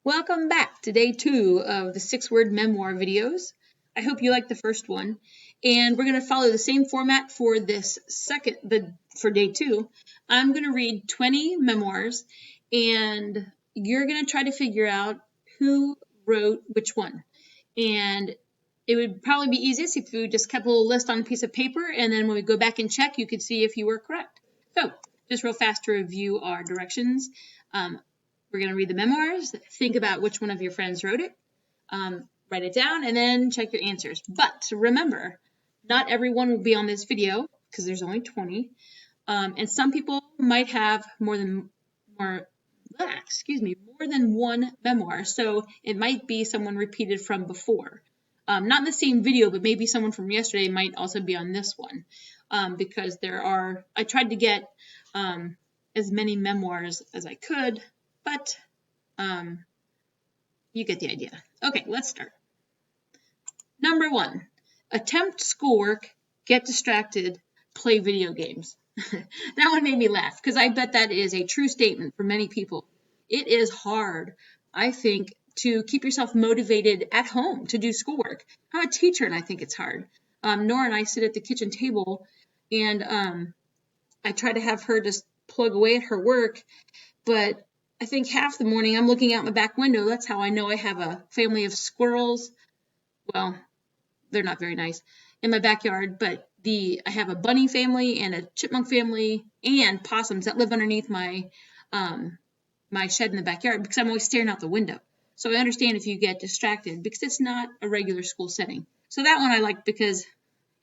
Welcome back to day 2 of the 6-word memoir videos. I hope you liked the first one. And we're going to follow the same format for this for day 2. I'm going to read 20 memoirs, and you're going to try to figure out who wrote which one. And it would probably be easiest if you just kept a little list on a piece of paper, and then when we go back and check, you could see if you were correct. So, just real fast to review our directions. We're going to read the memoirs, think about which one of your friends wrote it, write it down, and then check your answers. But remember, not everyone will be on this video because there's only 20, and some people might have more than one memoir, so it might be someone repeated from before. Not in the same video, but maybe someone from yesterday might also be on this one, because I tried to get as many memoirs as I could, but you get the idea. Okay, let's start. Number 1, attempt schoolwork, get distracted, play video games. That one made me laugh because I bet that is a true statement for many people. It is hard, I think, to keep yourself motivated at home to do schoolwork. I'm a teacher and I think it's hard. Nora and I sit at the kitchen table and I try to have her just plug away at her work, but I think half the morning I'm looking out my back window. That's how I know I have a family of squirrels. Well, they're not very nice in my backyard, but I have a bunny family and a chipmunk family and possums that live underneath my shed in the backyard because I'm always staring out the window. So I understand if you get distracted because it's not a regular school setting. So that one I like because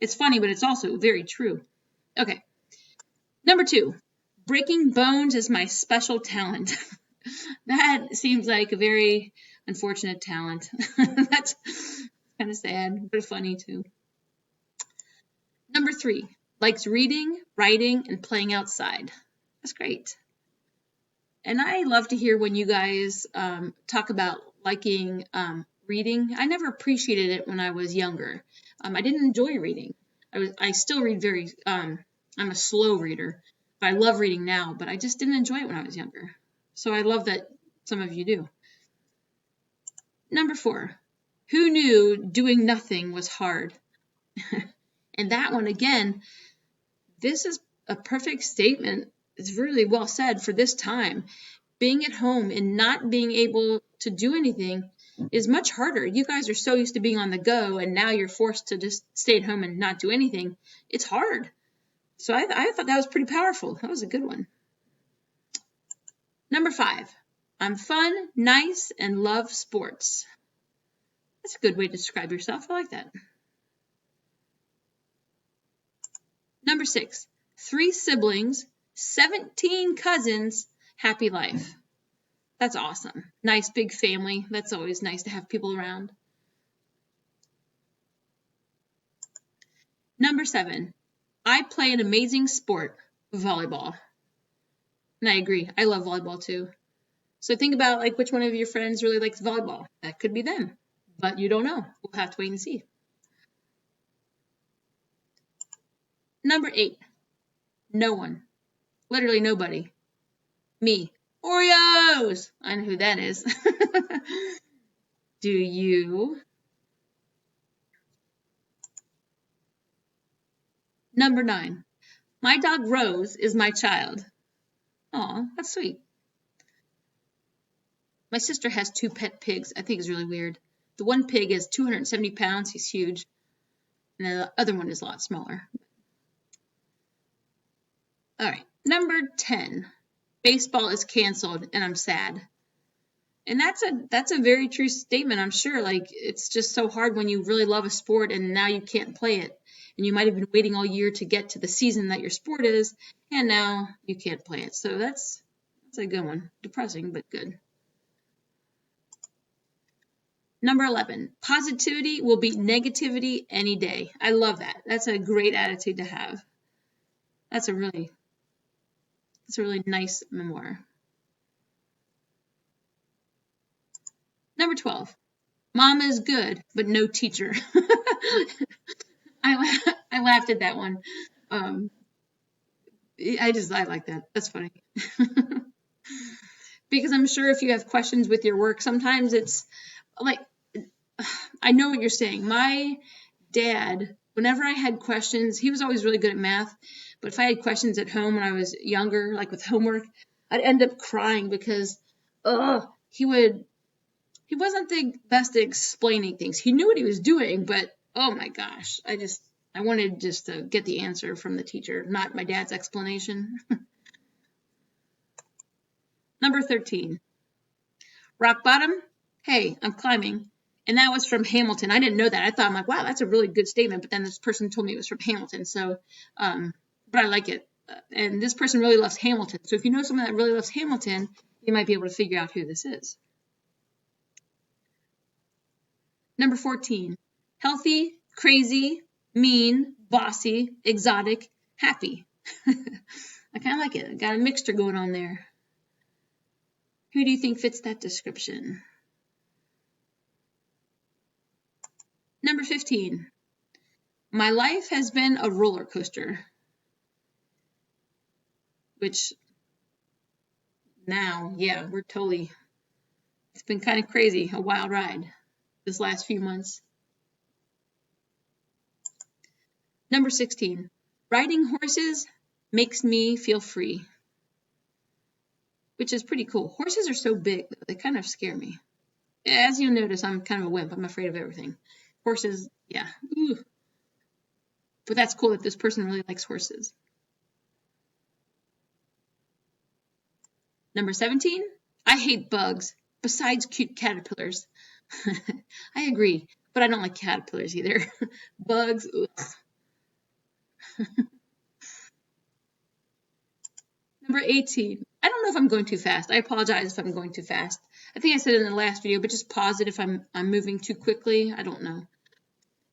it's funny, but it's also very true. Okay. Number 2, breaking bones is my special talent. That seems like a very unfortunate talent. That's kind of sad, but funny too. Number 3, likes reading, writing, and playing outside. That's great. And I love to hear when you guys talk about liking reading. I never appreciated it when I was younger. I didn't enjoy reading. I still read I'm a slow reader, but I love reading now, but I just didn't enjoy it when I was younger. So I love that some of you do. Number 4, who knew doing nothing was hard? And that one, again, this is a perfect statement. It's really well said for this time. Being at home and not being able to do anything is much harder. You guys are so used to being on the go, and now you're forced to just stay at home and not do anything. It's hard. So I thought that was pretty powerful. That was a good one. Number 5, I'm fun, nice, and love sports. That's a good way to describe yourself. I like that. Number 6, 3 siblings, 17 cousins, happy life. That's awesome. Nice big family. That's always nice to have people around. Number 7, I play an amazing sport, volleyball. And I agree. I love volleyball too. So think about which one of your friends really likes volleyball. That could be them, but you don't know. We'll have to wait and see. Number 8, no one. Literally nobody. Me. Oreos! I know who that is. Do you? Number 9, my dog Rose is my child. Aw, that's sweet. My sister has 2 pet pigs. I think it's really weird. The one pig is 270 pounds. He's huge. And the other one is a lot smaller. All right. Number 10, baseball is canceled and I'm sad. And that's a very true statement, I'm sure. It's just so hard when you really love a sport and now you can't play it. And you might have been waiting all year to get to the season that your sport is, and now you can't play it. So that's a good one. Depressing, but good. Number 11, positivity will beat negativity any day. I love that. That's a great attitude to have. That's a really nice memoir. Number 12, mom is good, but no teacher. I laughed at that one. I like that. That's funny. because I'm sure if you have questions with your work, sometimes it's like, I know what you're saying. My dad, whenever I had questions, he was always really good at math, but if I had questions at home when I was younger, like with homework, I'd end up crying because, he wasn't the best at explaining things. He knew what he was doing, but oh my gosh, I wanted just to get the answer from the teacher, not my dad's explanation. Number 13, rock bottom. Hey, I'm climbing. And that was from Hamilton. I didn't know that. I thought, I'm like, wow, that's a really good statement. But then this person told me it was from Hamilton. So, but I like it. And this person really loves Hamilton. So if you know someone that really loves Hamilton, you might be able to figure out who this is. Number 14, healthy, crazy, mean, bossy, exotic, happy. I kind of like it. I got a mixture going on there. Who do you think fits that description? Number 15, my life has been a roller coaster. Which now, yeah, it's been kind of crazy, a wild ride this last few months. Number 16, riding horses makes me feel free. Which is pretty cool. Horses are so big, they kind of scare me. As you'll notice, I'm kind of a wimp. I'm afraid of everything. Horses, yeah. Ooh. But that's cool that this person really likes horses. Number 17, I hate bugs, besides cute caterpillars. I agree, but I don't like caterpillars either. Bugs, Number 18, I don't know if I'm going too fast. I apologize if I'm going too fast. I think I said it in the last video, but just pause it if I'm moving too quickly. I don't know.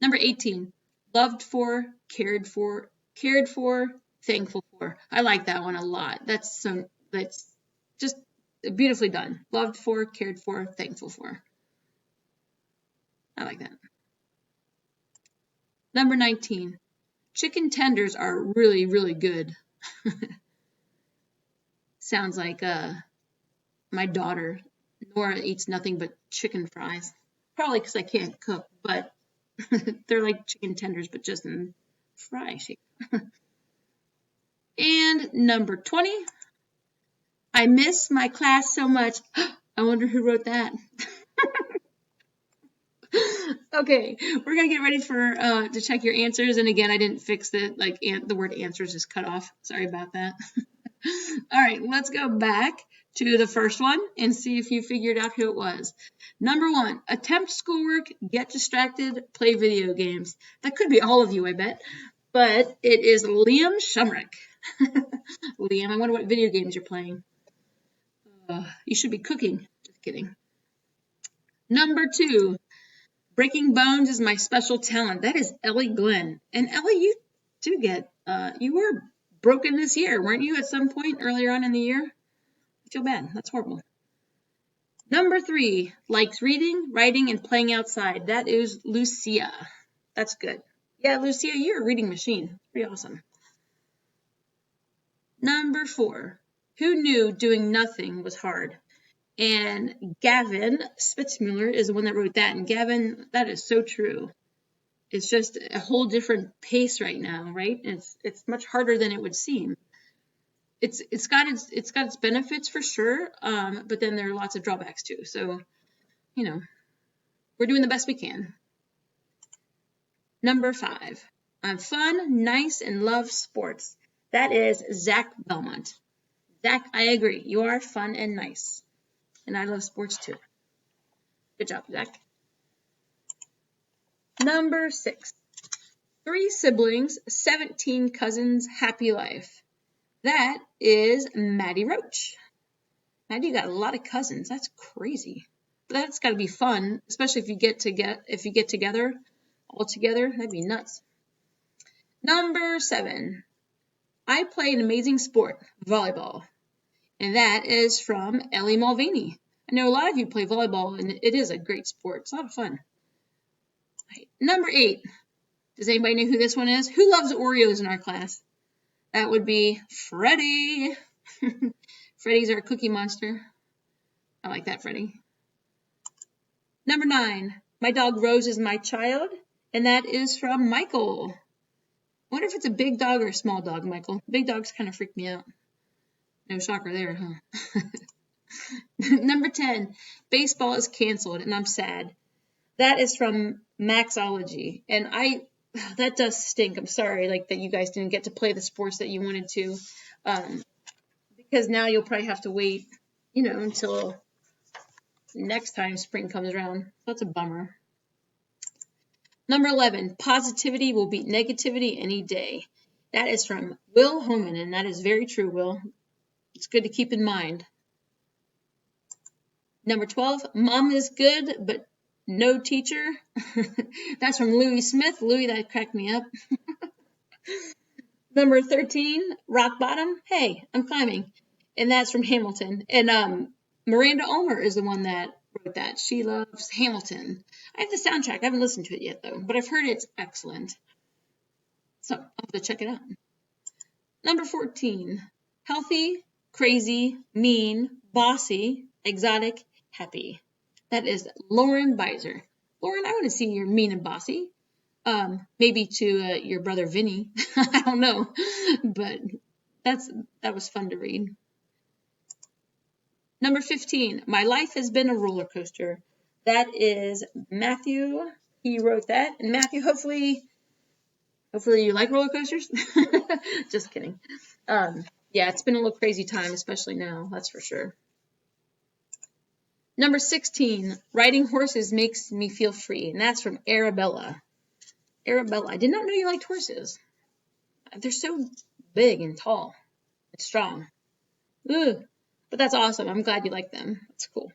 Number 18, loved for, cared for, thankful for. I like that one a lot. That's just beautifully done. Loved for, cared for, thankful for. I like that. Number 19, chicken tenders are really, really good. Sounds like my daughter, Nora, eats nothing but chicken fries. Probably because I can't cook, but they're like chicken tenders, but just in fry shape. And number 20, I miss my class so much. I wonder who wrote that. Okay, we're gonna get ready for to check your answers. And again, I didn't fix it. Like the word answers is cut off. Sorry about that. All right, let's go back to the first one and see if you figured out who it was. Number 1, attempt schoolwork, get distracted, play video games. That could be all of you, I bet. But it is Liam Shumrick. Liam, I wonder what video games you're playing. You should be cooking. Just kidding. Number 2, breaking bones is my special talent. That is Ellie Glenn. And Ellie, you do get, you were broken this year, weren't you, at some point earlier on in the year? I feel bad. That's horrible. Number 3, likes reading, writing, and playing outside. That is Lucia. That's good. Yeah, Lucia, you're a reading machine. Pretty awesome. Number 4, who knew doing nothing was hard? And Gavin Spitzmuller is the one that wrote that. And Gavin, that is so true. It's just a whole different pace right now, right? It's much harder than it would seem. It's got its benefits for sure, but then there are lots of drawbacks too. So, we're doing the best we can. Number 5, I'm fun, nice, and love sports. That is Zach Belmont. Zach, I agree. You are fun and nice, and I love sports too. Good job, Zach. Number 6, 3 siblings, 17 cousins, happy life. That is Maddie Roach. Maddie got a lot of cousins. That's crazy. But that's got to be fun, especially if you get together all together. That'd be nuts. Number 7, I play an amazing sport, volleyball. And that is from Ellie Mulvaney. I know a lot of you play volleyball, and it is a great sport. It's a lot of fun. Right. Number 8, does anybody know who this one is? Who loves Oreos in our class? That would be Freddie. Freddie's our cookie monster. I like that, Freddie. Number 9, my dog Rose is my child, and that is from Michael. I wonder if it's a big dog or a small dog, Michael. Big dogs kind of freak me out. No shocker there, huh? Number 10, baseball is canceled, and I'm sad. That is from Maxology, and that does stink. I'm sorry, like that you guys didn't get to play the sports that you wanted to, because now you'll probably have to wait, until next time spring comes around. That's a bummer. Number 11, positivity will beat negativity any day. That is from Will Homan, and that is very true, Will. It's good to keep in mind. Number 12, mom is good, but no teacher. That's from Louis Smith. Louis, that cracked me up. Number 13, rock bottom. Hey, I'm climbing. And that's from Hamilton. And Miranda Ulmer is the one that wrote that. She loves Hamilton. I have the soundtrack. I haven't listened to it yet, though, but I've heard it's excellent. So I'll have to check it out. Number 14, healthy, crazy, mean, bossy, exotic, happy. That is Lauren Beiser. Lauren, I want to see you're mean and bossy. Maybe to your brother Vinny. I don't know, but that was fun to read. Number 15, my life has been a roller coaster. That is Matthew. He wrote that, and Matthew, hopefully you like roller coasters. Just kidding. Yeah, it's been a little crazy time, especially now. That's for sure. Number 16, riding horses makes me feel free, and that's from Arabella. Arabella, I did not know you liked horses. They're so big and tall and strong. Ugh. But that's awesome. I'm glad you like them. That's cool.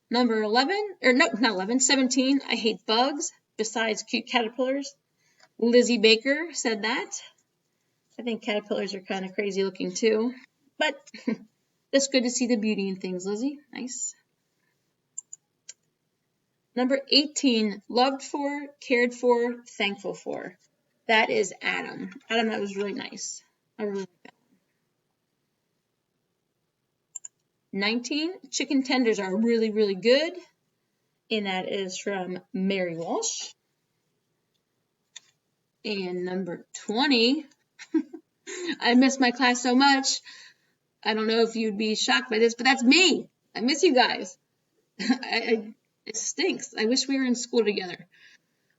Number 17, I hate bugs besides cute caterpillars. Lizzie Baker said that. I think caterpillars are kind of crazy looking too. But it's good to see the beauty in things, Lizzie. Nice. Number 18, loved for, cared for, thankful for. That is Adam. Adam, that was really nice. I really like that one. 19, chicken tenders are really, really good. And that is from Mary Walsh. And number 20, I miss my class so much. I don't know if you'd be shocked by this, but that's me. I miss you guys. It stinks. I wish we were in school together.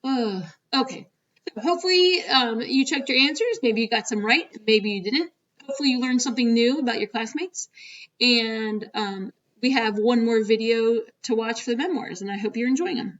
Oh, okay. Hopefully you checked your answers. Maybe you got some right. Maybe you didn't. Hopefully you learned something new about your classmates. And we have one more video to watch for the memoirs, and I hope you're enjoying them.